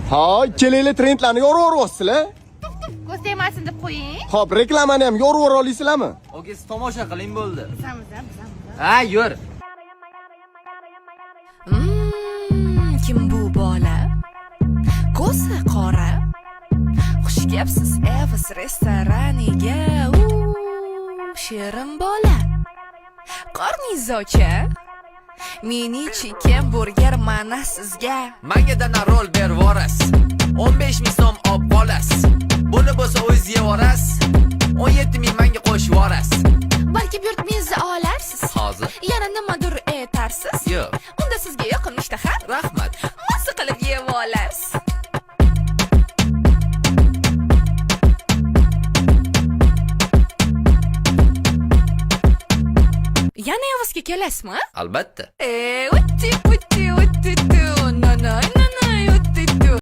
Ha, kelinglar trendlarni yorib yuryapsizlar. Ko'z tegmasin deb qo'ying. Hop, reklamani ham yorib yura olasizlarmi? Oke, siz tomosha qiling bo'ldi. Bizamiz. Ha, yur. Kim bu bola? Ko'zi qora. Xush kelibsiz Evas restoraniga. Shirin bola. Qornizocha. Mini chicken burger mana sizga. Magada rol berib yuborasiz. 15 ming so'm olib qolasiz. Buni bo'lsa o'zingiz yeb yuborasiz. 17 ming menga qo'shib yuborasiz. Balki buyurtmangizni olarsiz. Hozir. Yana nimadir aytarsiz. Yo'q. Unda sizga yoqin ishtaha. Rahmat. Masa qilib yeb olasiz. Yana Evasga kelasizmi? Albatta. Utti, no.